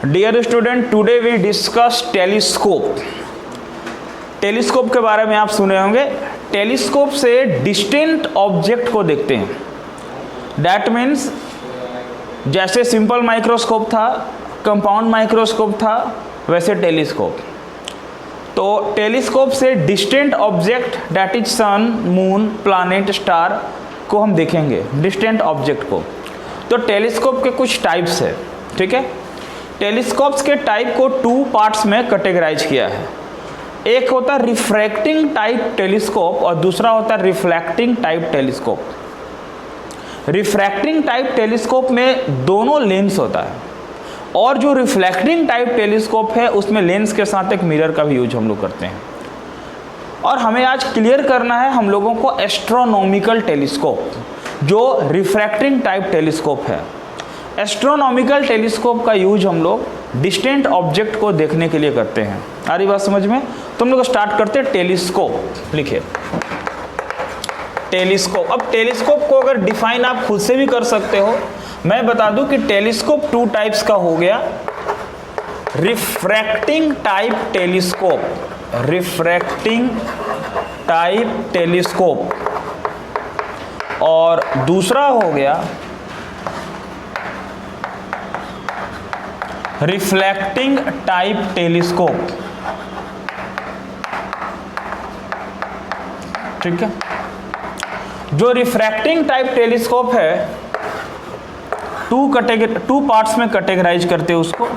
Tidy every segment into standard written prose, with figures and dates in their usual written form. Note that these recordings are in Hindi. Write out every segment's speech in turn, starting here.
Dear student, today we discuss telescope. Telescope के बारे में आप सुने होंगे। टेलीस्कोप से डिस्टेंट ऑब्जेक्ट को देखते हैं। दैट मीन्स जैसे सिंपल माइक्रोस्कोप था, कंपाउंड माइक्रोस्कोप था, वैसे टेलीस्कोप। तो टेलीस्कोप से distant object that is sun, moon, planet, star को हम देखेंगे, डिस्टेंट ऑब्जेक्ट को। तो टेलीस्कोप के कुछ टाइप्स है, ठीक है। टेलीस्कोप्स के टाइप को 2 पार्ट्स में कैटेगराइज किया है। एक होता है रिफ्रैक्टिंग टाइप टेलीस्कोप और दूसरा होता है reflecting type telescope. Refracting type telescope में दोनों लेंस होता है और जो रिफ्लेक्टिंग टाइप टेलीस्कोप है उसमें लेंस के साथ एक मिरर का भी यूज हम लोग करते हैं। और हमें आज क्लियर करना है हम लोगों को एस्ट्रोनॉमिकल टेलीस्कोप, जो रिफ्रैक्टिंग टाइप टेलीस्कोप है। एस्ट्रोनॉमिकल टेलीस्कोप का यूज हम लोग डिस्टेंट ऑब्जेक्ट को देखने के लिए करते हैं। आ रही बात समझ में? तो हम लोग स्टार्ट करते हैं टेलीस्कोप। लिखिए टेलीस्कोप। अब टेलीस्कोप को अगर डिफाइन आप खुद से भी कर सकते हो। मैं बता दूं कि टेलीस्कोप 2 टाइप्स का हो गया। Refracting type telescope, refracting type telescope, और दूसरा हो गया रिफ्लेक्टिंग टाइप टेलीस्कोप। ठीक है। जो रिफ्रैक्टिंग टाइप टेलीस्कोप है 2 पार्ट्स में कैटेगराइज करते हैं उसको।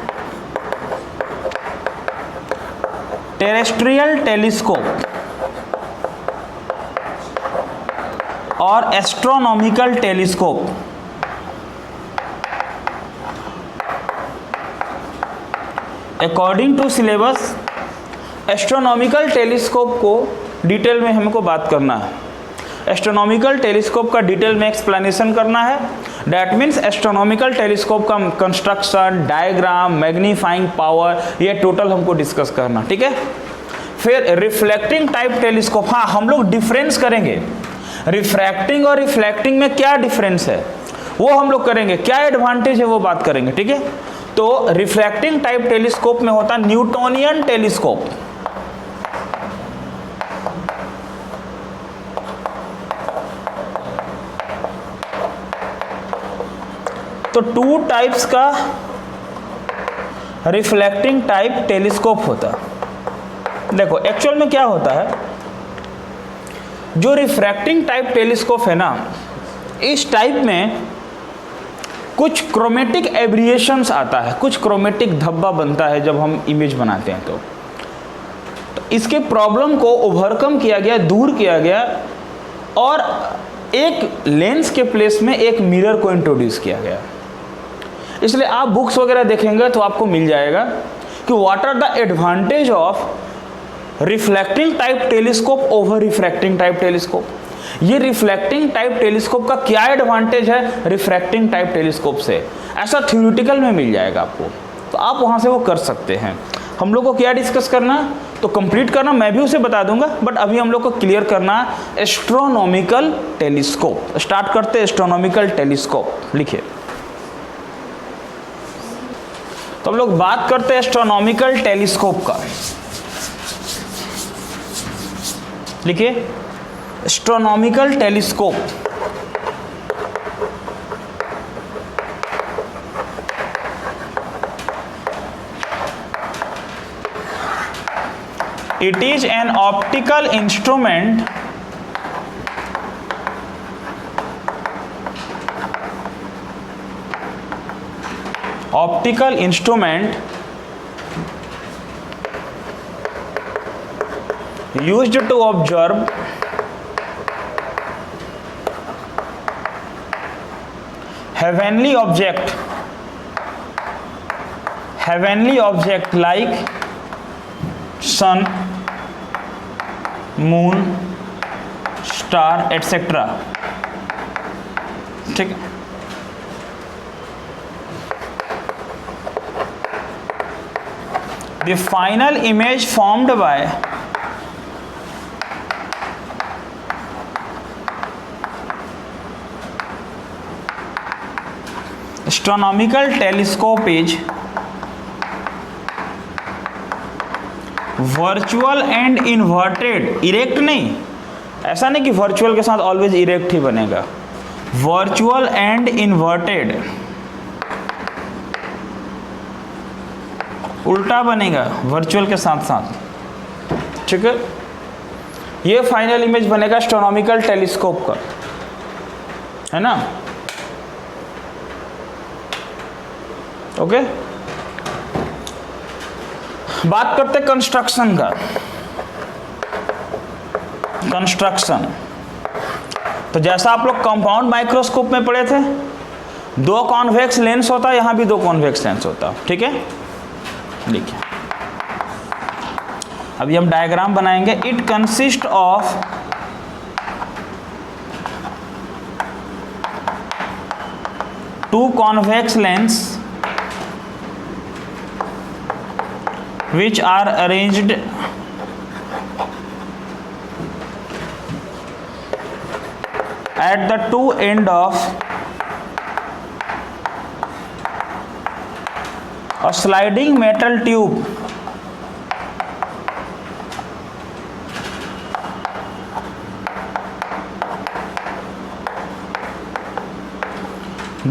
टेरेस्ट्रियल टेलीस्कोप और astronomical telescope. According to syllabus astronomical telescope को डिटेल में हमको बात करना है। एस्ट्रोनॉमिकल टेलीस्कोप का डिटेल में एक्सप्लेनेशन करना है। दैट मीन्स एस्ट्रोनॉमिकल टेलीस्कोप का कंस्ट्रक्शन, डायग्राम, मैग्नीफाइंग पावर, ये टोटल हमको डिस्कस करना, ठीक है। फिर रिफ्लेक्टिंग टाइप टेलीस्कोप। हाँ, हम लोग डिफरेंस करेंगे रिफ्रैक्टिंग और रिफ्लेक्टिंग में क्या डिफरेंस है वो हम लोग करेंगे, क्या एडवांटेज है वो बात करेंगे, ठीक है। तो रिफ्रैक्टिंग टाइप टेलीस्कोप में होता न्यूटोनियन टेलीस्कोप। तो 2 टाइप्स का रिफ्लेक्टिंग टाइप टेलीस्कोप होता है। देखो एक्चुअल में क्या होता है, जो रिफ्रैक्टिंग टाइप टेलीस्कोप है ना, इस टाइप में कुछ क्रोमेटिक एब्रिएशंस आता है, कुछ क्रोमेटिक धब्बा बनता है जब हम इमेज बनाते हैं। तो इसके प्रॉब्लम को ओवरकम किया गया, दूर किया गया और एक लेंस के प्लेस में एक मिरर को इंट्रोड्यूस किया गया। इसलिए आप बुक्स वगैरह देखेंगे तो आपको मिल जाएगा कि what are the advantage of reflecting type telescope over refracting type telescope. ये रिफ्लेक्टिंग टाइप टेलीस्कोप का क्या एडवांटेज है रिफ्रैक्टिंग टाइप टेलीस्कोप से, ऐसा थ्योरेटिकल में मिल जाएगा आपको। तो आप वहां से वो कर सकते हैं। हम लोग को क्या डिस्कस करना तो कंप्लीट करना मैं भी उसे बता दूंगा, बट अभी हम लोग को क्लियर करना एस्ट्रोनॉमिकल टेलीस्कोप। स्टार्ट करते हैं एस्ट्रोनॉमिकल टेलीस्कोप। लिखिए। तो हम लोग बात करते हैं एस्ट्रोनॉमिकल टेलीस्कोप का। लिखिए astronomical telescope. It is an optical instrument used to observe heavenly object like sun, moon, star etcetera. ठीक है। The final image formed by astronomical telescope is virtual and inverted, erect नहीं, ऐसा नहीं कि वर्चुअल के साथ ऑलवेज इरेक्ट ही बनेगा, वर्चुअल एंड इन्वर्टेड, उल्टा बनेगा वर्चुअल के साथ साथ, ठीक है। ये फाइनल इमेज बनेगा एस्ट्रोनॉमिकल टेलीस्कोप का, है ना, ओके। बात करते कंस्ट्रक्शन का। कंस्ट्रक्शन, तो जैसा आप लोग कंपाउंड माइक्रोस्कोप में पढ़े थे, 2 कॉन्वेक्स लेंस होता है, यहां भी 2 कॉन्वेक्स लेंस होता है, ठीक है। देखिए अभी हम डायग्राम बनाएंगे। It consist of two convex lens which are arranged at the two end of a sliding metal tube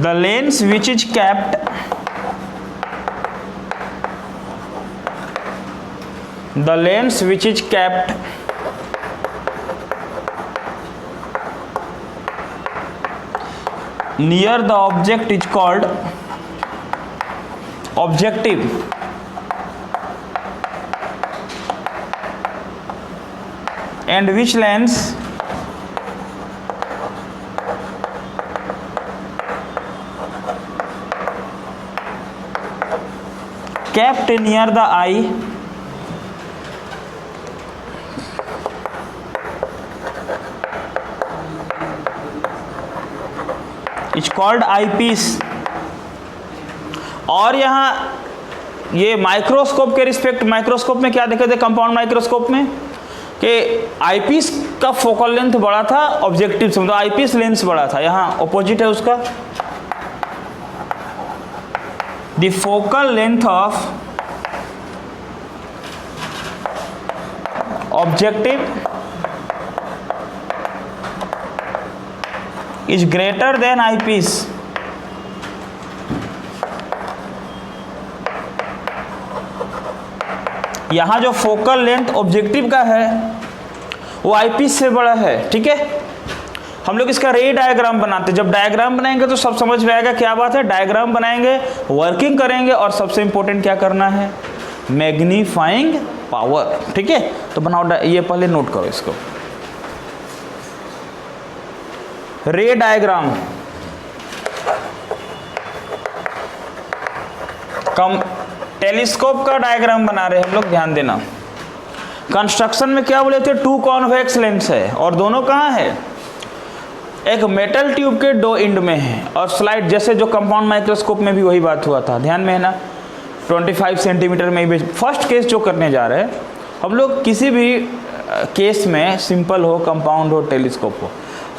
the lens which is kept near the object is called objective, and which lens kept near the eye is called eyepiece. और यहाँ ये माइक्रोस्कोप के रिस्पेक्ट, माइक्रोस्कोप में क्या देखे थे कंपाउंड माइक्रोस्कोप में कि आई पीस का फोकल लेंथ बड़ा था ऑब्जेक्टिव से, मतलब आई पीस लेंस बड़ा था, यहाँ ऑपोजिट है उसका। The focal length of objective is greater than eyepiece। यहां जो फोकल लेंथ ऑब्जेक्टिव का है वो आईपीस से बड़ा है, ठीक है। हम लोग इसका रे डायग्राम बनाते हैं। जब डायग्राम बनाएंगे तो सब समझ में आएगा क्या बात है। डायग्राम बनाएंगे, वर्किंग करेंगे, और सबसे इंपॉर्टेंट क्या करना है, मैग्नीफाइंग पावर, ठीक है। तो बनाओ, ये पहले नोट करो इसको। रे डायग्राम, कम टेलीस्कोप का डायग्राम बना रहे हैं हम लोग, ध्यान देना। कंस्ट्रक्शन में क्या बोले थे, 2 कॉन्वेक्स लेंस है और दोनों कहाँ है, एक मेटल ट्यूब के 2 एंड में है, और स्लाइड जैसे जो कंपाउंड माइक्रोस्कोप में भी वही बात हुआ था, ध्यान में है ना। 25 सेंटीमीटर में भी फर्स्ट केस जो करने जा रहे हैं हम लोग, किसी भी केस में सिंपल हो, कंपाउंड हो, टेलीस्कोप हो,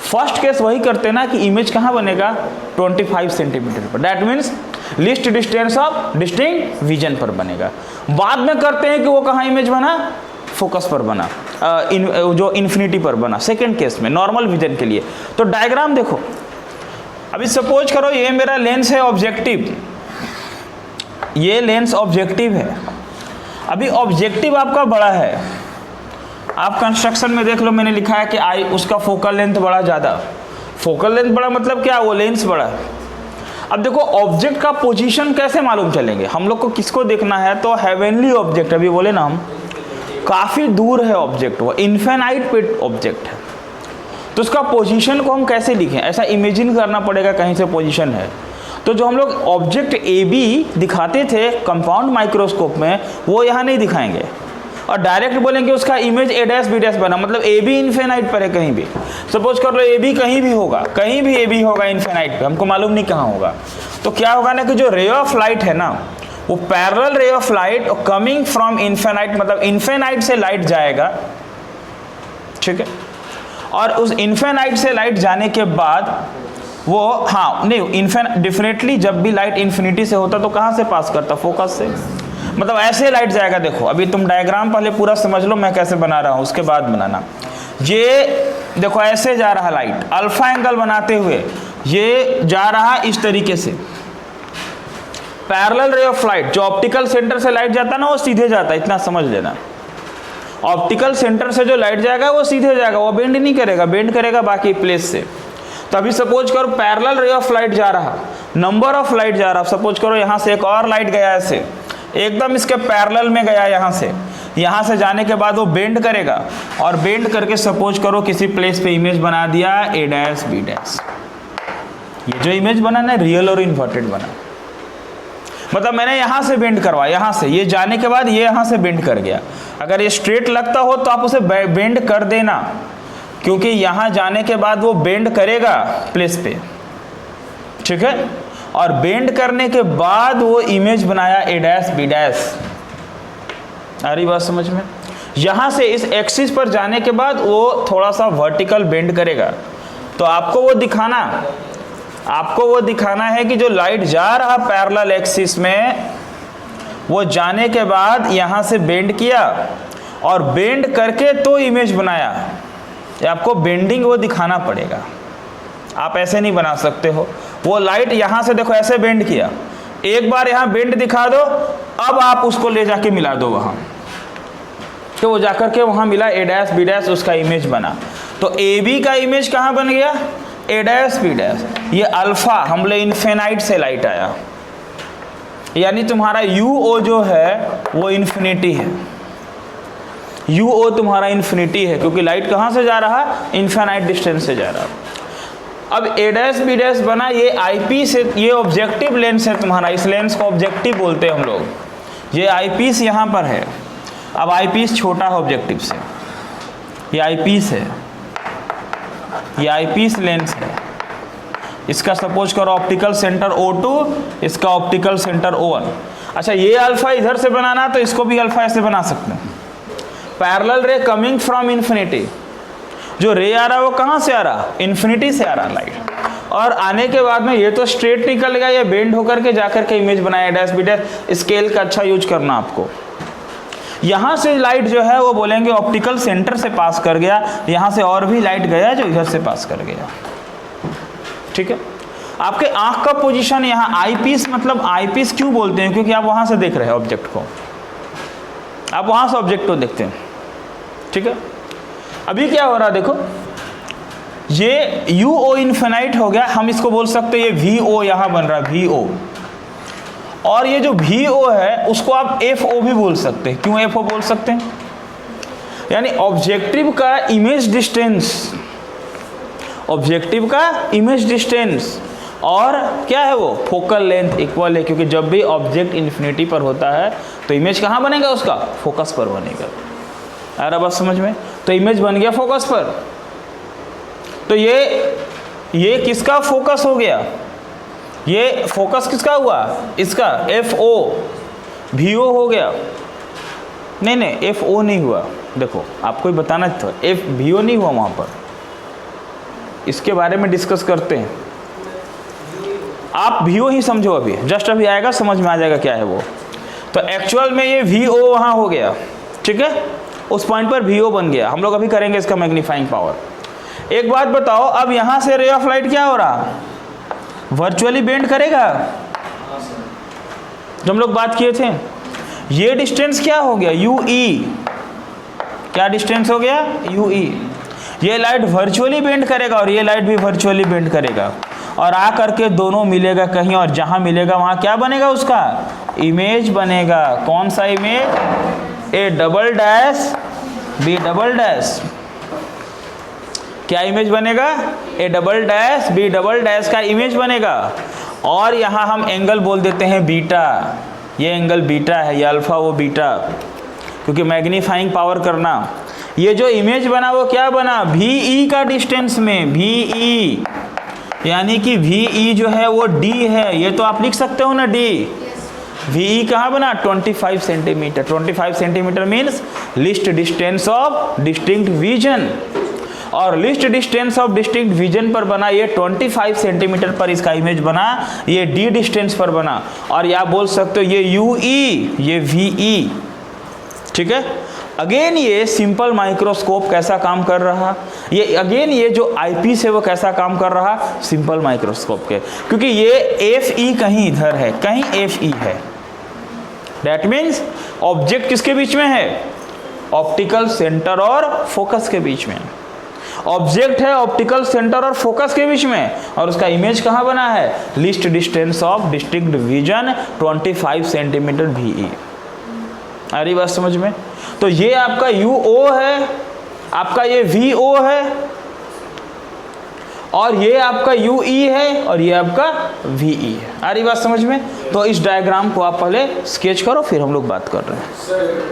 फर्स्ट केस वही करते ना कि इमेज कहाँ बनेगा, 25 सेंटीमीटर पर। That means least distance of distinct vision पर बनेगा। बाद में करते हैं कि वो कहाँ इमेज बना, फोकस पर बना, जो इन्फिनिटी पर बना, सेकेंड केस में नॉर्मल विजन के लिए। तो डायग्राम देखो, अभी सपोज करो ये मेरा लेंस है ऑब्जेक्टिव, ये लेंस ऑब्जेक्टिव है। अभी ऑब्जेक्टिव आपका बड़ा है, आप कंस्ट्रक्शन में देख लो, मैंने लिखा है कि आई उसका फोकल लेंथ बड़ा, ज़्यादा फोकल लेंथ बड़ा मतलब क्या, वो लेंस बड़ा है। अब देखो ऑब्जेक्ट का पोजीशन कैसे मालूम चलेंगे, हम लोग को किसको देखना है, तो हेवनली ऑब्जेक्ट, अभी बोले ना हम, काफ़ी दूर है ऑब्जेक्ट, वो इन्फिनाइट पे ऑब्जेक्ट है, तो उसका पोजीशन को हम कैसे लिखें, ऐसा इमेजिन करना पड़ेगा कहीं से पोजीशन है। तो जो हम लोग ऑब्जेक्ट ए बी दिखाते थे कंपाउंड माइक्रोस्कोप में, वो यहाँ नहीं दिखाएंगे, और डायरेक्ट बोलेंगे उसका image A dash B dash बना, मतलब ए बी इन्फिनाइट पर है कहीं भी। सपोज कर लो ए बी कहीं भी होगा, कहीं भी ए बी होगा इन्फिनाइट पे, हमको मालूम नहीं कहाँ होगा। तो क्या होगा ना कि जो रे ऑफ लाइट है ना, वो parallel ray of light coming from infinite, मतलब इन्फिनाइट से लाइट जाएगा, ठीक है। और उस इन्फिनाइट से लाइट जाने के बाद वो, हाँ नहीं, डेफिनेटली जब भी लाइट इन्फिनिटी से होता तो कहाँ से पास करता, फोकस से। मतलब ऐसे लाइट जाएगा। देखो अभी तुम डायग्राम पहले पूरा समझ लो मैं कैसे बना रहा हूँ, उसके बाद बनाना। ये देखो ऐसे जा रहा लाइट, अल्फा एंगल बनाते हुए ये जा रहा इस तरीके से। पैरेलल रे ऑफ लाइट, जो ऑप्टिकल सेंटर से लाइट जाता है ना वो सीधे जाता है, इतना समझ लेना। ऑप्टिकल सेंटर से जो लाइट जाएगा वो सीधे जाएगा, वो बेंड नहीं करेगा, बेंड करेगा बाकी प्लेस से। तो अभी सपोज करो पैरेलल रे ऑफ लाइट जा रहा, नंबर ऑफ लाइट जा रहा, सपोज करो यहाँ से एक और लाइट गया ऐसे, एकदम इसके पैरेलल में गया यहाँ से जाने के बाद वो बेंड करेगा, और बेंड करके सपोज करो किसी प्लेस पे इमेज बना दिया a डैश b डैश। ये जो इमेज बना ना रियल और इन्वर्टेड बना, मतलब मैंने यहाँ से बेंड करवा, यहाँ से ये जाने के बाद ये यहाँ से बेंड कर गया। अगर ये स्ट्रेट लगता हो तो आप उसे बेंड कर देना, क्योंकि यहाँ जाने के बाद वो बेंड करेगा प्लेस पे, ठीक है। और बेंड करने के बाद वो इमेज बनाया a डैश b डैश। आ रही बात समझ में? यहाँ से इस एक्सिस पर जाने के बाद वो थोड़ा सा वर्टिकल बेंड करेगा। तो आपको वो दिखाना है कि जो लाइट जा रहा पैरेलल एक्सिस में, वो जाने के बाद यहाँ से बेंड किया और बेंड करके तो इमेज बनाया। आपको बेंडिंग वो दिखाना पड़ेगा, आप ऐसे नहीं बना सकते हो। वो लाइट यहाँ से देखो ऐसे बेंड किया, एक बार यहाँ बेंड दिखा दो, अब आप उसको ले जाके मिला दो वहाँ, तो वो जाकर के वहाँ मिला a डैश b डैश, उसका इमेज बना। तो AB का इमेज कहाँ बन गया? a dash b dash. ये अल्फा हमले इन्फिनाइट से लाइट आया, यानी तुम्हारा UO जो है वो इन्फिनिटी है, UO तुम्हारा इन्फिनिटी है, क्योंकि लाइट कहाँ से जा रहा? इन्फिनाइट डिस्टेंस से जा रहा। अब a डैश b डैश बना, ये IP से, ये ऑब्जेक्टिव लेंस है तुम्हारा, इस लेंस को ऑब्जेक्टिव बोलते हैं हम लोग। ये आईपीस यहाँ पर है। अब आईपीस छोटा है ऑब्जेक्टिव से, ये आईपीस है, ये आईपीस लेंस है। इसका सपोज करो ऑप्टिकल सेंटर O2, इसका ऑप्टिकल सेंटर O1। अच्छा ये अल्फा इधर से बनाना तो इसको भी अल्फा ऐसे बना सकते हैं। Parallel ray coming from infinity, जो रे आ रहा है वो कहाँ से आ रहा? इन्फिनिटी से आ रहा लाइट, और आने के बाद में ये तो स्ट्रेट निकल गया, ये बेंड होकर के जाकर के इमेज बनाया डैश बी डैश। स्केल का अच्छा यूज करना आपको। यहाँ से लाइट जो है वो बोलेंगे ऑप्टिकल सेंटर से पास कर गया, यहाँ से और भी लाइट गया जो इधर से पास कर गया, ठीक है। आपके आंख का पोजीशन यहाँ आईपीस, मतलब आईपीस क्यों बोलते हैं? क्योंकि आप वहाँ से देख रहे हैं ऑब्जेक्ट को, आप वहाँ से ऑब्जेक्ट को देखते हैं, ठीक है। अभी क्या हो रहा है देखो, ये UO इन्फिनाइट हो गया, हम इसको बोल सकते हैं ये VO यहाँ बन रहा है, VO। और ये जो VO है उसको आप FO भी बोल सकते हैं। क्यों FO बोल सकते हैं? यानी ऑब्जेक्टिव का इमेज डिस्टेंस, ऑब्जेक्टिव का इमेज डिस्टेंस और क्या है वो फोकल लेंथ इक्वल है, क्योंकि जब भी ऑब्जेक्ट इन्फिनिटी पर होता है तो इमेज कहाँ बनेगा? उसका फोकस पर बनेगा। आ रहा बात समझ में? तो इमेज बन गया फोकस पर। तो ये किसका फोकस हो गया? ये फोकस किसका हुआ? इसका FO, VO हो गया। नहीं FO नहीं हुआ, देखो आपको ही बताना था, VO नहीं हुआ वहाँ पर, इसके बारे में डिस्कस करते हैं। आप VO ही समझो, अभी जस्ट अभी आएगा समझ में आ जाएगा क्या है वो। तो एक्चुअल में ये VO वहाँ हो गया, ठीक है, उस पॉइंट पर VO बन गया। हम लोग अभी करेंगे इसका मैग्नीफाइंग पावर। एक बात बताओ, अब यहाँ से रे ऑफ लाइट क्या हो रहा? वर्चुअली बेंड करेगा, जो हम लोग बात किए थे। ये डिस्टेंस क्या हो गया? UE। क्या डिस्टेंस हो गया? UE। ये लाइट वर्चुअली बेंड करेगा और ये लाइट भी वर्चुअली बेंड करेगा, और आ करके दोनों मिलेगा कहीं, और जहां मिलेगा वहां क्या बनेगा? उसका इमेज बनेगा। कौन सा image? A double dash B double dash. क्या इमेज बनेगा? A double dash B double dash का इमेज बनेगा। और यहाँ हम एंगल बोल देते हैं बीटा, ये एंगल बीटा है, ये अल्फा वो बीटा, क्योंकि मैग्नीफाइंग पावर करना। ये जो इमेज बना वो क्या बना? VE का डिस्टेंस में, VE, यानी कि VE जो है वो D है, ये तो आप लिख सकते हो ना D। VE कहाँ बना? 25 centimetre. 25 centimetre means least distance of distinct vision. और least distance of distinct vision पर बना ये 25 सेंटीमीटर पर इसका इमेज बना, ये डी डिस्टेंस पर बना, और या बोल सकते हो ये यूई, ये वीई, ठीक है। अगेन ये सिंपल माइक्रोस्कोप कैसा काम कर रहा, ये अगेन ये जो आईपीस है वो कैसा काम कर रहा, सिंपल माइक्रोस्कोप के, क्योंकि ये एफ ई कहीं इधर है, कहीं एफ ई है। दैट मीन्स ऑब्जेक्ट किसके बीच में है, ऑप्टिकल सेंटर और फोकस के बीच में। ऑब्जेक्ट है ऑप्टिकल सेंटर और फोकस के बीच में, और उसका इमेज कहाँ बना है, least distance of distinct vision 25 centimetre VE. आ रही बात समझ में। तो ये आपका UO है, आपका ये VO है, और ये आपका UE है, और ये आपका VE है। आ रही बात समझ में। तो इस डायग्राम को आप पहले स्केच करो, फिर हम लोग बात कर रहे हैं। Sir,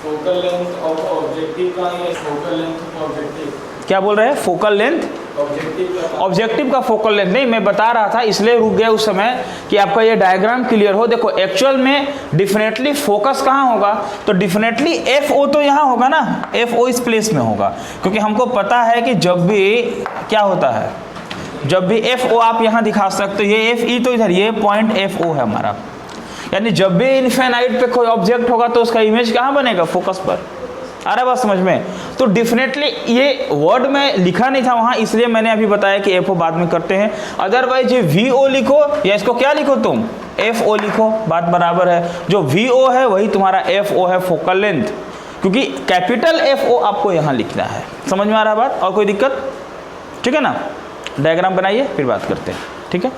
focal length of objective का या फोकल लेंथ ऑफ ऑब्जेक्टिव, क्या बोल रहे हैं, फोकल लेंथ, ऑब्जेक्टिव का फोकल लेंथ नहीं, मैं बता रहा था इसलिए रुक गया उस समय कि आपका ये डायग्राम क्लियर हो। देखो एक्चुअल में डेफिनेटली फोकस कहाँ होगा, तो डेफिनेटली FO तो यहाँ होगा ना, FO इस प्लेस में होगा, क्योंकि हमको पता है कि जब भी क्या होता है, जब भी FO आप यहाँ दिखा सकते हो, ये FE तो इधर, ये पॉइंट FO है हमारा, यानी जब भी इनफिनाइट पे कोई ऑब्जेक्ट होगा तो उसका इमेज कहाँ बनेगा, फोकस पर। आ रहा बात समझ में। तो डेफिनेटली ये वर्ड में लिखा नहीं था वहाँ, इसलिए मैंने अभी बताया कि FO बाद में करते हैं। अदरवाइज ये VO लिखो या इसको क्या लिखो तुम, FO लिखो, बात बराबर है। जो VO है वही तुम्हारा FO है, फोकल लेंथ, क्योंकि कैपिटल FO आपको यहाँ लिखना है। समझ में आ रहा बात, और कोई दिक्कत, ठीक है ना। डायग्राम बनाइए फिर बात करते हैं, ठीक है।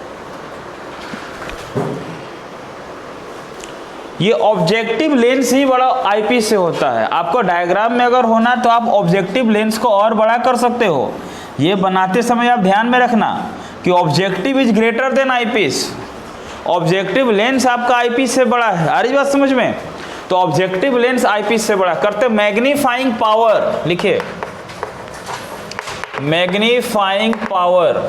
ये ऑब्जेक्टिव लेंस ही बड़ा आईपीस से होता है। आपको डायग्राम में अगर होना तो आप ऑब्जेक्टिव लेंस को और बड़ा कर सकते हो। ये बनाते समय आप ध्यान में रखना कि objective is greater than eyepiece. Objective lens आपका आईपीस से बड़ा है। आ रही बात समझ में। तो ऑब्जेक्टिव लेंस आईपीस से बड़ा करते, मैग्नीफाइंग पावर लिखिए, मैग्नीफाइंग पावर,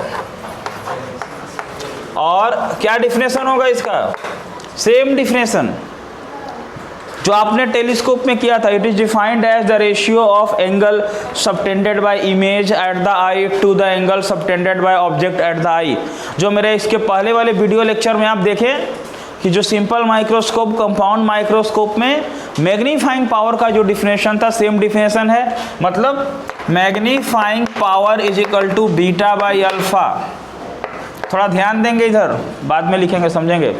और क्या डिफिनेशन होगा इसका, सेम डिफिनेशन जो आपने टेलीस्कोप में किया था। It is defined as the ratio of angle subtended by image at the eye to the angle subtended by object at the eye. जो मेरे इसके पहले वाले वीडियो लेक्चर में आप देखें कि जो सिंपल माइक्रोस्कोप, कंपाउंड माइक्रोस्कोप में मैग्नीफाइंग पावर का जो डिफिनेशन था, सेम डिफिनेशन है। मतलब magnifying power is equal to beta by alpha. थोड़ा ध्यान देंगे इधर, बाद में लिखेंगे, समझेंगे।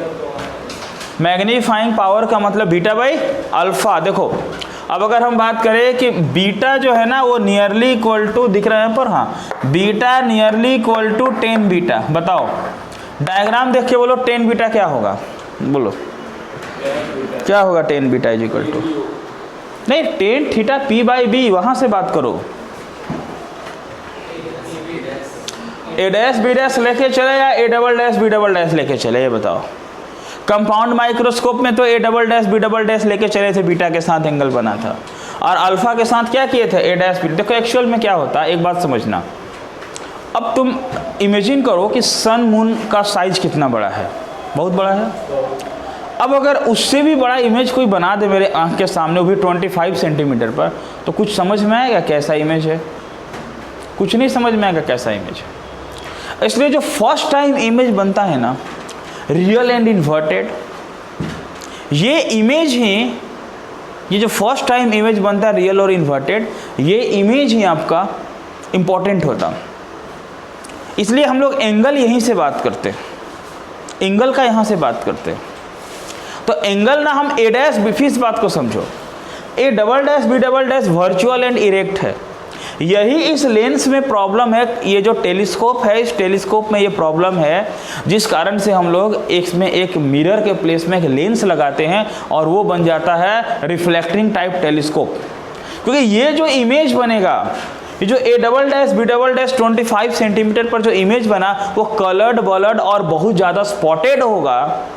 मैग्नीफाइंग पावर का मतलब बीटा बाई अल्फा। देखो अब अगर हम बात करें कि बीटा जो है ना वो नियरली इक्वल टू दिख रहे हैं पर, हाँ beta nearly equal to 10 beta. बताओ डायग्राम देख के बोलो 10 बीटा क्या होगा, बोलो क्या होगा 10 बीटा इज इक्वल टू, नहीं 10 थीटा पी बाई बी, वहां से बात करो। ए डैश बी डैश लेके चले या A double dash B double dash लेके चले, ये बताओ। कंपाउंड माइक्रोस्कोप में तो A double dash B double dash लेके चले थे, बीटा के साथ एंगल बना था, और अल्फा के साथ क्या किए थे, ए डैश बी। देखो एक्चुअल में क्या होता है, एक बात समझना। अब तुम इमेजिन करो कि सन मून का साइज कितना बड़ा है, बहुत बड़ा है। अब अगर उससे भी बड़ा इमेज कोई बना दे मेरे आंख के सामने, वो भी 25 सेंटीमीटर पर, तो कुछ समझ में आएगा कैसा इमेज है, कुछ नहीं समझ में आएगा कैसा इमेज है। इसलिए जो फर्स्ट टाइम इमेज बनता है ना, रियल एंड इन्वर्टेड, ये इमेज ही, ये जो फर्स्ट टाइम इमेज बनता है रियल और इन्वर्टेड, ये इमेज ही आपका इम्पोर्टेंट होता। इसलिए हम लोग एंगल यहीं से बात करते, एंगल का यहाँ से बात करते। तो एंगल ना हम ए डैश बी, फिर इस बात को समझो, A double dash B double dash virtual and erect है। यही इस लेंस में प्रॉब्लम है, ये जो टेलीस्कोप है, इस टेलीस्कोप में ये प्रॉब्लम है, जिस कारण से हम लोग इसमें एक मिरर के प्लेस में एक लेंस लगाते हैं और वो बन जाता है रिफ्लेक्टिंग टाइप टेलीस्कोप। क्योंकि ये जो इमेज बनेगा, ये जो A double dash B double dash 25 centimetre पर जो इमेज बना, वो कलर्ड बलर्ड और बहुत ज़्यादा स्पॉटेड होगा,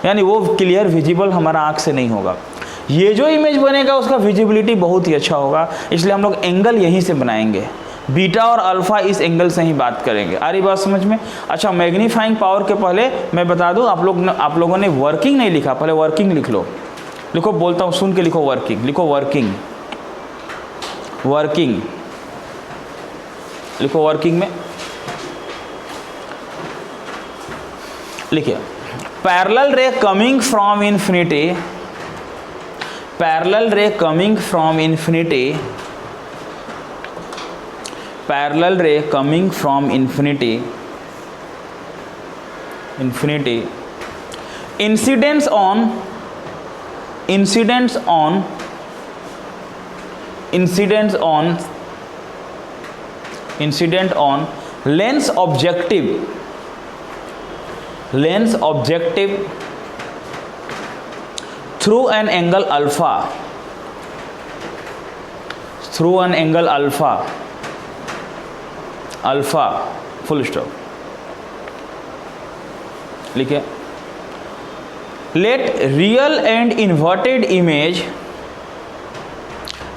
यानी वो क्लियर विजिबल हमारा आँख से नहीं होगा। ये जो इमेज बनेगा उसका विजिबिलिटी बहुत ही अच्छा होगा, इसलिए हम लोग एंगल यहीं से बनाएंगे, बीटा और अल्फा इस एंगल से ही बात करेंगे। आ रही बात समझ में। अच्छा, मैग्नीफाइंग पावर के पहले मैं बता दूं, आप लोगों ने वर्किंग नहीं लिखा, पहले वर्किंग लिख लो। लिखो, बोलता हूँ सुन के लिखो, वर्किंग लिखो, वर्किंग वर्किंग। लिखो वर्किंग में, लिखिए parallel ray coming from infinity, parallel ray coming from infinity, parallel ray coming from infinity, infinity incidence on incidence on incidence on incident on lens objective, lens objective through an angle alpha, through an angle alpha, alpha full stop, लिखिए let real and inverted image,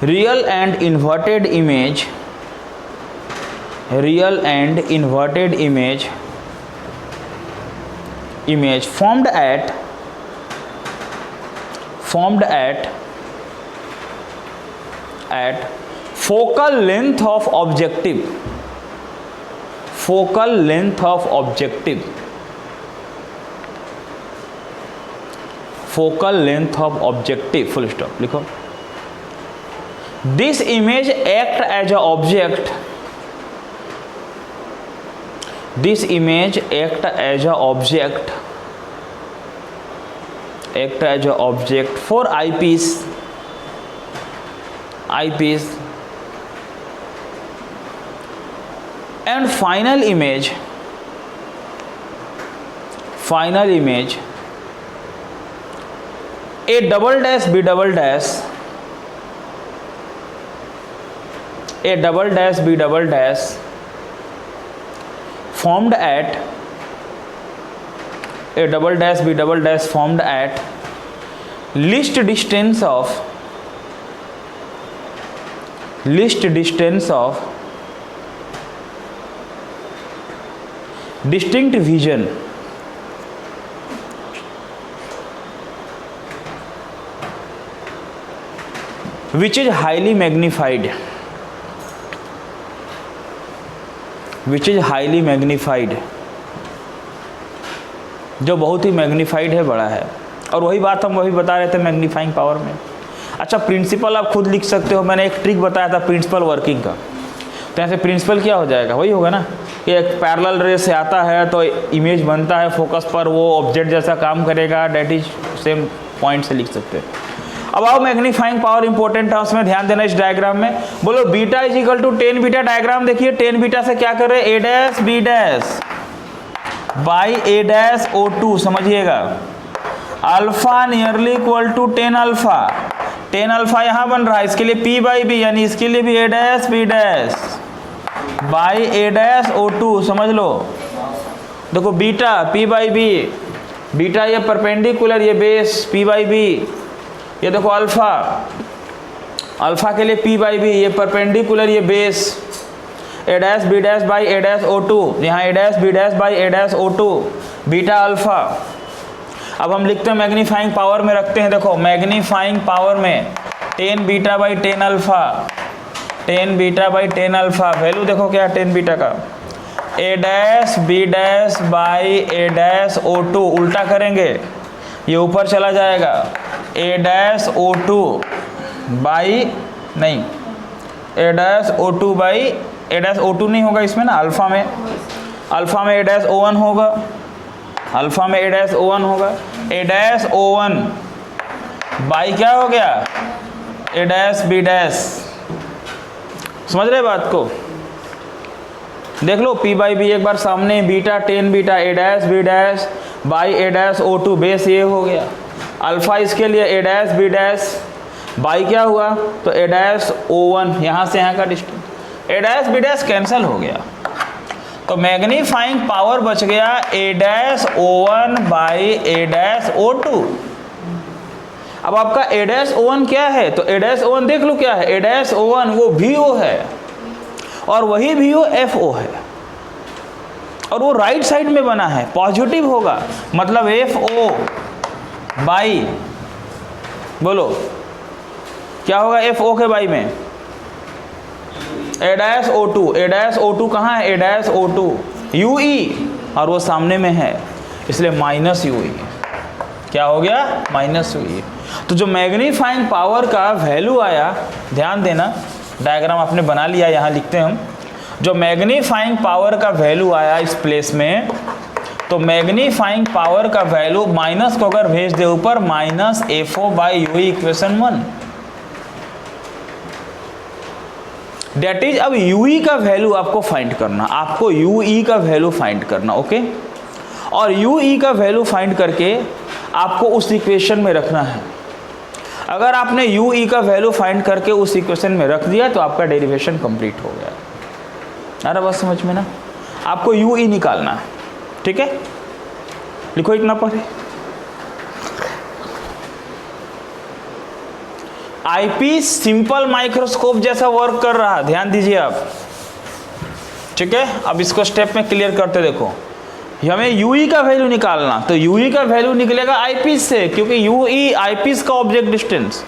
real and inverted image, real and inverted image, image formed at focal length of objective, focal length of objective, focal length of objective full stop, लिखो this image act as a object, this image act as a object, act as a object for eyepiece, eyepiece and final image, final image a double dash b double dash, a double dash b double dash formed at, a double dash b double dash formed at least distance of, least distance of distinct vision, which is highly magnified, which is highly magnified, जो बहुत ही मैग्नीफाइड है, बड़ा है। और वही बात हम वही बता रहे थे मैग्नीफाइंग पावर में। अच्छा प्रिंसिपल आप खुद लिख सकते हो, मैंने एक ट्रिक बताया था प्रिंसिपल वर्किंग का, तो यहाँ से प्रिंसिपल क्या हो जाएगा, वही होगा ना कि एक पैरेलल रे से आता है तो इमेज बनता है फोकस पर, वो ऑब्जेक्ट जैसा काम करेगा, डेट इज सेम पॉइंट से लिख सकते हैं। अब आओ मैग्नीफाइंग पावर इंपॉर्टेंट है, उसमें ध्यान देना इस डायग्राम में। बोलो beta is equal to tan beta, diagram देखिए, टेन बीटा से क्या कर रहे हैं, A dash B dash by A dash O two, समझिएगा alpha nearly equal to tan alpha, tan alpha यहाँ बन रहा है, इसके लिए पी बाई बी, यानी इसके लिए भी A dash B dash by A dash O two, समझ लो। देखो beta P by B, beta ये परपेंडिकुलर, ये बेस पी बाई बी, ये देखो अल्फा, अल्फा के लिए पी बाई बी, ये परपेंडिकुलर, ये base A dash B dash by A dash O two, यहाँ A dash B dash by A dash O two, beta alpha. अब हम लिखते हैं मैग्नीफाइंग पावर में रखते हैं, देखो मैग्नीफाइंग पावर में tan beta by tan alpha, tan beta by tan alpha, value देखो क्या टेन बीटा का, A dash B dash by A dash O two, उल्टा करेंगे ये ऊपर चला जाएगा, A dash O two by, नहीं A dash O two by, A dash O two नहीं होगा इसमें ना, अल्फा में, अल्फा में ए डैश ओ वन होगा, अल्फा में ए डैश ओ वन होगा, ए डैश ओ वन बाई क्या हो गया, ए डैश बी डैश, समझ रहे बात को, देख लो पी बाई बी एक बार सामने, beta ten beta A dash B dash by A dash O two, base ये हो गया, अल्फा इसके लिए A dash B dash by क्या हुआ, तो ए डैश ओ वन, यहाँ से यहाँ का distance, A dash B dash cancel हो गया, तो मैग्नीफाइंग पावर बच गया A dash O one by A dash O two. अब आपका ए डैश ओ वन क्या है, तो ए डैश ओ वन देख लो क्या है, ए डैश ओ वन वो वी ओ है, और वही वी ओ एफ ओ है, और वो राइट साइड में बना है, पॉजिटिव होगा, मतलब एफ ओ बाई, बोलो क्या होगा एफ ओ के बाई में, A-O2 कहाँ है? A-O2 UE, और वो सामने में है, इसलिए माइनस UE। क्या हो गया? Minus UE। तो जो मैग्नीफाइंग पावर का वैल्यू आया, ध्यान देना, डायग्राम आपने बना लिया, यहाँ लिखते हैं हम। जो मैग्नीफाइंग पावर का वैल्यू आया इस प्लेस में, तो मैग्नीफाइंग पावर का वैल्यू माइनस को अगर भेज दे ऊपर, minus FO/UE equation 1। That is, अब UE का वैल्यू आपको फाइंड करना, आपको UE का वैल्यू फाइंड करना, ओके। और UE का वैल्यू फाइंड करके आपको उस इक्वेशन में रखना है। अगर आपने UE का वैल्यू फाइंड करके उस इक्वेशन में रख दिया तो आपका डेरिवेशन कंप्लीट हो गया। अरे बस समझ में ना, आपको UE निकालना है, ठीक है। लिखो इतना पढ़े। आईपीस सिंपल माइक्रोस्कोप जैसा वर्क कर रहा, ध्यान दीजिए आप, ठीक है। अब इसको स्टेप में क्लियर करते देखो। हमें UE का वैल्यू निकालना, तो UE का वैल्यू निकलेगा आईपीस से, क्योंकि UE आईपीस का ऑब्जेक्ट डिस्टेंस।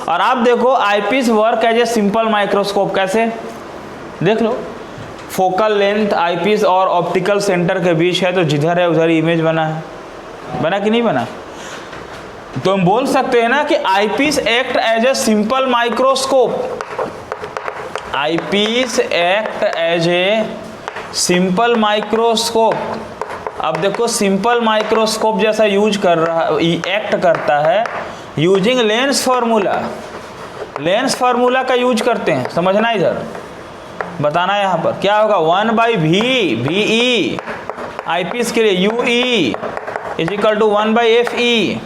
और आप देखो eyepiece work as a simple microscope, कैसे देख लो। फोकल लेंथ आईपीस और ऑप्टिकल सेंटर के बीच है, तो जिधर है उधर इमेज बना है, बना कि नहीं बना? तो हम बोल सकते हैं ना कि eyepiece act as a simple microscope. Eyepiece act as a simple microscope. अब देखो सिंपल माइक्रोस्कोप जैसा यूज कर रहा, एक्ट करता है using lens formula. Lens formula का यूज करते हैं, समझना, इधर बताना। यहाँ पर क्या होगा? 1/V VE आईपीस के लिए UE is equal to 1/FE।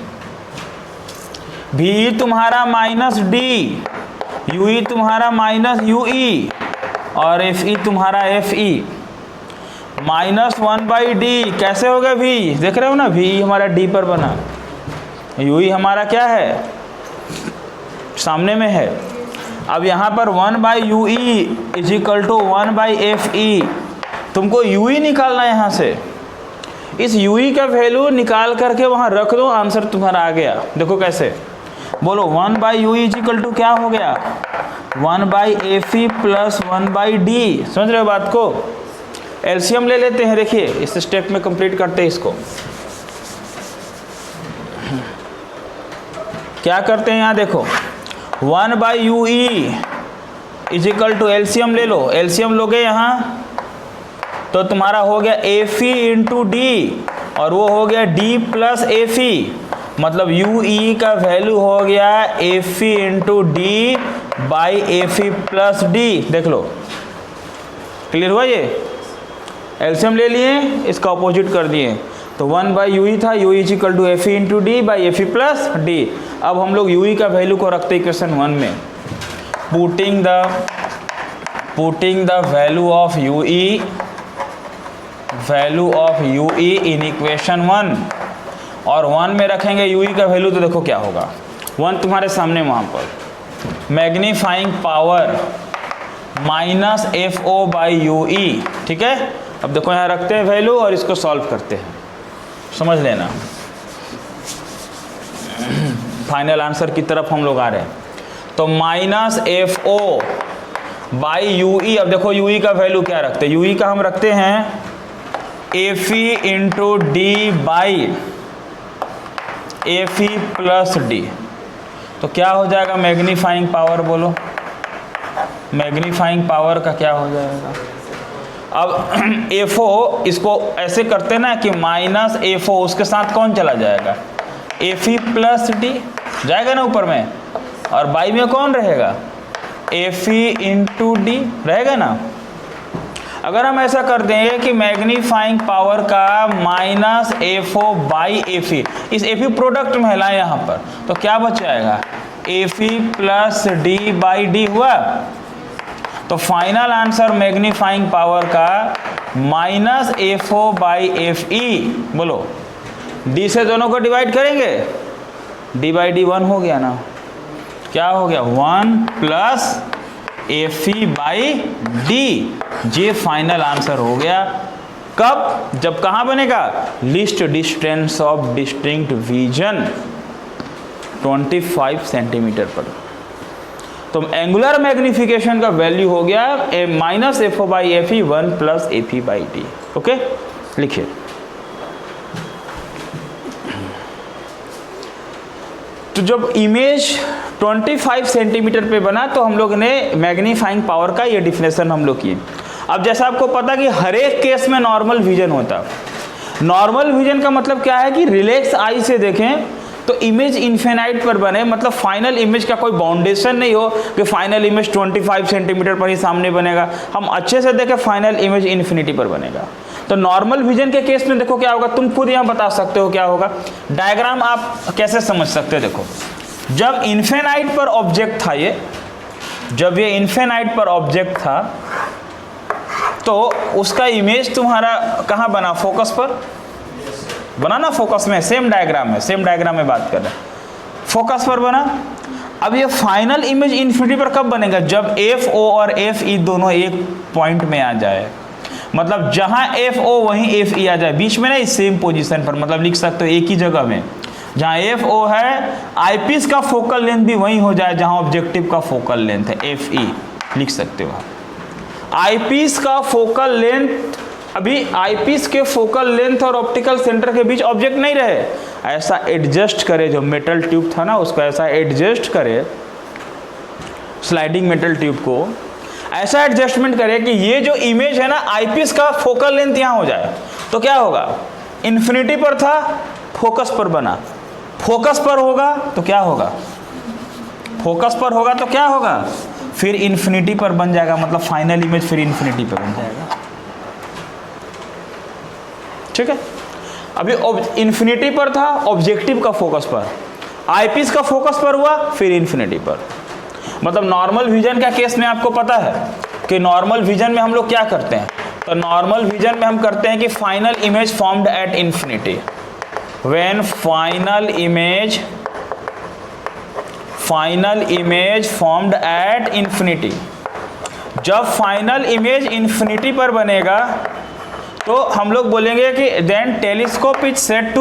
VE तुम्हारा -D, UE तुम्हारा -UE, और FE तुम्हारा FE। -1/D कैसे होगा? V देख रहे हो ना, VE हमारा D पर बना, UE हमारा क्या है? सामने में है। अब यहाँ पर 1/UE is equal to 1/FE। तुमको UE निकालना है यहाँ से। इस UE का वैल्यू निकाल करके वहाँ रख दो, आंसर तुम्हारा आ गया। देखो कैसे, बोलो 1/UE इज इक्वल टू क्या हो गया? 1/FE plus 1/D। समझ रहे हो बात को? एलसीएम ले लेते हैं, देखिए इस स्टेप में कंप्लीट करते हैं इसको। क्या करते हैं यहाँ देखो, 1/UE is equal to, LCM ले लो, एलसीएम लोगे यहाँ तो तुम्हारा हो गया FE इंटू D, और वो हो गया D प्लस FE, मतलब UE का वैल्यू हो गया FE into D by FE plus D। देख लो, क्लियर हुआ? ये एलसीएम ले लिए, इसका अपोजिट कर दिए, तो 1/UE था, UE is equal to FE into D by FE plus D। अब हम लोग UE का वैल्यू को रखते इक्वेशन 1 में, putting the value of UE in equation 1, और 1 में रखेंगे UE का वैल्यू, तो देखो क्या होगा। 1 तुम्हारे सामने वहाँ पर, मैग्नीफाइंग पावर -FO/UE, ठीक है। अब देखो यहाँ रखते हैं वैल्यू और इसको सॉल्व करते हैं, समझ लेना। फाइनल आंसर की तरफ हम लोग आ रहे हैं। तो -FO/UE, अब देखो UE का वैल्यू क्या रखते हैं? UE का हम रखते हैं FE into D by FE plus D। तो क्या हो जाएगा मैग्नीफाइंग पावर? बोलो, मैग्नीफाइंग पावर का क्या हो जाएगा? अब FO, इसको ऐसे करते ना कि -FO, उसके साथ कौन चला जाएगा? FE प्लस D जाएगा ना ऊपर में, और बाई में कौन रहेगा? FE इंटू D रहेगा ना। अगर हम ऐसा कर देंगे कि मैग्नीफाइंग पावर का -FO/FE, इस FE प्रोडक्ट में लाए यहाँ पर, तो क्या बच जाएगा? FE plus D by D हुआ। तो फाइनल आंसर मैग्नीफाइंग पावर का -FO/FE, बोलो, D से दोनों को डिवाइड करेंगे, D बाई D 1 हो गया ना। क्या हो गया? 1 प्लस FE बाई D। ये फाइनल आंसर हो गया। कब? जब कहाँ बनेगा? Least distance of distinct vision 25 centimetre पर। तो एंगुलर मैग्निफिकेशन का वैल्यू हो गया minus F O by F E 1 plus F E by D. Okay, लिखिए। तो जब इमेज 25 सेंटीमीटर पे बना तो हम लोग ने मैग्नीफाइंग पावर का ये डिफिनेशन हम लोग किए। अब जैसा आपको पता कि हर एक केस में नॉर्मल विजन होता है। नॉर्मल विजन का मतलब क्या है कि रिलैक्स आई से देखें तो इमेज इन्फिनाइट पर बने, मतलब फाइनल इमेज का कोई बाउंडेशन नहीं हो कि फाइनल इमेज 25 सेंटीमीटर पर ही सामने बनेगा। हम अच्छे से देखें फाइनल इमेज इन्फिनिटी पर बनेगा। तो नॉर्मल विजन के केस में देखो क्या होगा, तुम खुद यहाँ बता सकते हो क्या होगा। डायग्राम आप कैसे समझ सकते हो, देखो जब इन्फिनाइट पर ऑब्जेक्ट था जब ये इन्फिनाइट पर ऑब्जेक्ट था तो उसका इमेज तुम्हारा कहाँ बना, फोकस पर बना ना, फोकस में। सेम डायग्राम में बात कर रहे हैं, फोकस पर बना। अब ये फाइनल इमेज इन्फिनिटी पर कब बनेगा, जब एफ ओ और एफ ई दोनों एक पॉइंट में आ जाए, मतलब जहां एफ ओ वहीं एफ ई आ जाए, बीच में नहीं, सेम पोजीशन पर, मतलब लिख सकते हो एक ही जगह में। जहां एफ ओ है आईपीस का फोकल लेंथ भी वहीं हो जाए जहां ऑब्जेक्टिव का फोकल लेंथ है, एफ ई लिख सकते हो। आईपीस का फोकल लेंथ, अभी आईपीस के फोकल लेंथ और ऑप्टिकल सेंटर के बीच ऑब्जेक्ट नहीं रहे, ऐसा एडजस्ट करे, जो मेटल ट्यूब था ना उसको ऐसा एडजस्ट करे, स्लाइडिंग मेटल ट्यूब को ऐसा एडजस्टमेंट करे कि ये जो इमेज है ना आईपीस का फोकल लेंथ यहाँ हो जाए। तो क्या होगा, इन्फिनिटी पर था, फोकस पर बना, फोकस पर होगा तो क्या होगा, फोकस पर होगा तो क्या होगा, फिर इन्फिनिटी पर बन जाएगा, मतलब फाइनल इमेज फिर इन्फिनिटी पर बन जाएगा। ठीक है, अभी इन्फिनिटी पर था, ऑब्जेक्टिव का फोकस पर, आईपीस का फोकस पर हुआ, फिर इन्फिनिटी पर। मतलब नॉर्मल विजन का केस में आपको पता है कि नॉर्मल विजन में हम लोग क्या करते हैं, तो नॉर्मल विजन में हम करते हैं कि final image formed at infinity, when final image formed at infinity. जब फाइनल इमेज इन्फिनिटी पर बनेगा तो हम लोग बोलेंगे कि then telescope is said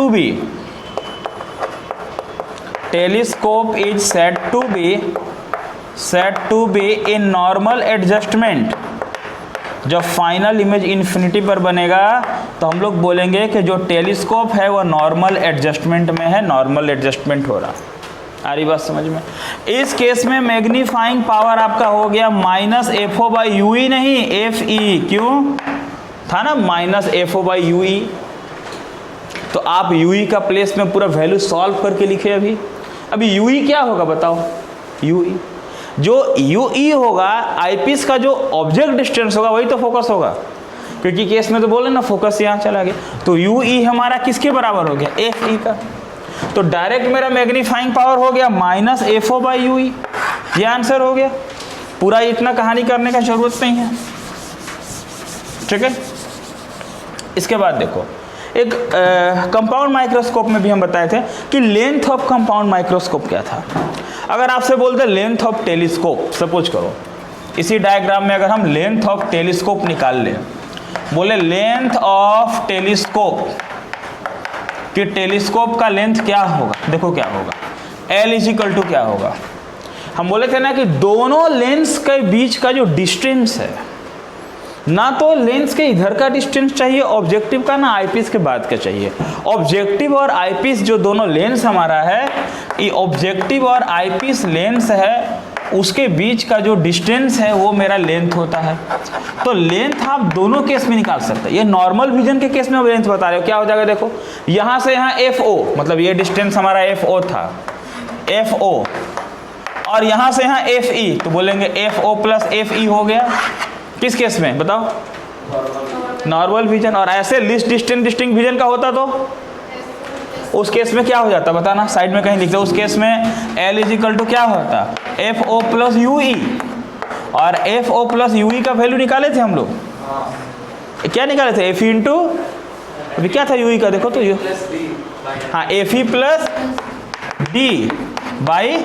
to be in normal adjustment. जब फाइनल इमेज इन्फिनिटी पर बनेगा तो हम लोग बोलेंगे कि जो टेलीस्कोप है वो नॉर्मल एडजस्टमेंट में है, नॉर्मल एडजस्टमेंट हो रहा। आ रही बात समझ में। इस केस में मैग्नीफाइंग पावर आपका हो गया minus F O by U E, नहीं एफ ई, क्यों था ना minus F O by U E. तो आप यू ई का प्लेस में पूरा वैल्यू सॉल्व करके लिखे। अभी यू ई क्या होगा बताओ, यू ई जो यू ई होगा आईपीस का जो ऑब्जेक्ट डिस्टेंस होगा वही तो फोकस होगा, क्योंकि केस में तो बोले ना फोकस यहाँ चला गया। तो यू ई हमारा किसके बराबर हो गया, एफ ई का। तो डायरेक्ट मेरा मैग्नीफाइंग पावर हो गया minus F O by U E, ये आंसर हो गया। पूरा इतना कहानी करने का जरूरत नहीं है। ठीक है, इसके बाद देखो एक कंपाउंड माइक्रोस्कोप में भी हम बताए थे कि लेंथ ऑफ कंपाउंड माइक्रोस्कोप क्या था। अगर आपसे बोलते लेंथ ऑफ टेलीस्कोप, सपोज करो इसी डायग्राम में अगर हम लेंथ ऑफ टेलीस्कोप निकाल लें, बोले लेंथ ऑफ टेलीस्कोप कि टेलीस्कोप का लेंथ क्या होगा, देखो क्या होगा, L इजिकल टू क्या होगा। हम बोले थे ना कि दोनों लेंस के बीच का जो डिस्टेंस है, ना तो लेंस के इधर का डिस्टेंस चाहिए ऑब्जेक्टिव का, ना आईपीस के बाद का चाहिए। ऑब्जेक्टिव और आईपीस जो दोनों लेंस हमारा है, ये ऑब्जेक्टिव और आईपीस लेंस है, उसके बीच का जो डिस्टेंस है वो मेरा लेंथ होता है। तो लेंथ आप दोनों केस में निकाल सकते हैं। ये नॉर्मल विजन के केस में आप लेंथ बता रहे हो, क्या हो जाएगा देखो, यहाँ से यहाँ एफ ओ, मतलब ये डिस्टेंस हमारा एफ ओ था, एफ ओ, और यहाँ से यहाँ एफ ई, तो बोलेंगे F O plus F E हो गया। किस केस में बताओ, नॉर्मल विजन। और ऐसे लिस्ट डिस्टिंक्ट विजन का होता तो उस केस में क्या हो जाता बताना, साइड में कहीं लिख दो। उस केस में L इजिकल टू क्या होता, F O plus U E, और F O plus U E का वैल्यू निकाले थे हम लोग, क्या निकाले थे, एफ ई इंटू, अभी क्या था यू ई का देखो तो यू, हाँ F E plus D by,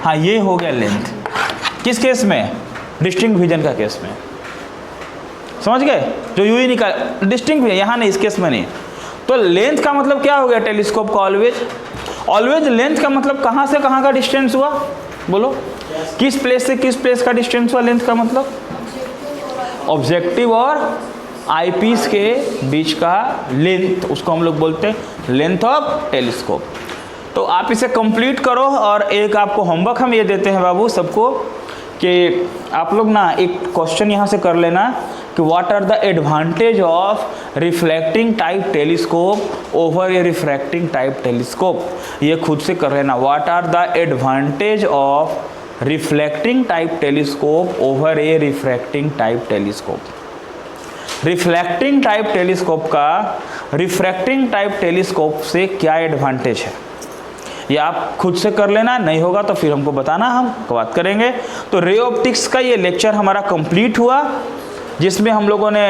हाँ ये हो गया लेंथ। किस केस में, डिस्टिंक्ट विजन का केस में, समझ गए, जो यू ई निकाल डिस्टिंक्ट विजन, यहाँ नहीं, इस केस में नहीं। तो लेंथ का मतलब क्या हो गया टेलीस्कोप का, ऑलवेज लेंथ का मतलब कहाँ से कहाँ का डिस्टेंस हुआ, बोलो किस प्लेस से किस प्लेस का डिस्टेंस हुआ लेंथ का मतलब? ऑब्जेक्टिव और आईपीस के बीच का लेंथ, उसको हम लोग बोलते हैं लेंथ ऑफ टेलीस्कोप। तो आप इसे कंप्लीट करो और एक आपको होमवर्क हम ये देते हैं बाबू सबको कि आप लोग ना एक क्वेश्चन यहाँ से कर लेना कि what are the advantage of reflecting type telescope over a refracting type telescope. ये खुद से कर लेना, what are the advantage of reflecting type telescope over a refracting type telescope. Reflecting type telescope का रिफ्रैक्टिंग टाइप टेलीस्कोप से क्या एडवांटेज है, ये आप खुद से कर लेना, नहीं होगा तो फिर हमको बताना, हम बात करेंगे। तो रे ऑप्टिक्स का ये लेक्चर हमारा कंप्लीट हुआ, जिसमें हम लोगों ने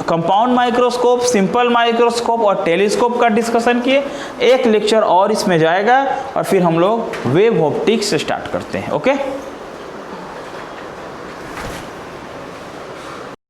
कंपाउंड माइक्रोस्कोप, सिंपल माइक्रोस्कोप और टेलीस्कोप का डिस्कशन किए। एक लेक्चर और इसमें जाएगा और फिर हम लोग वेव ऑप्टिक्स स्टार्ट करते हैं। ओके।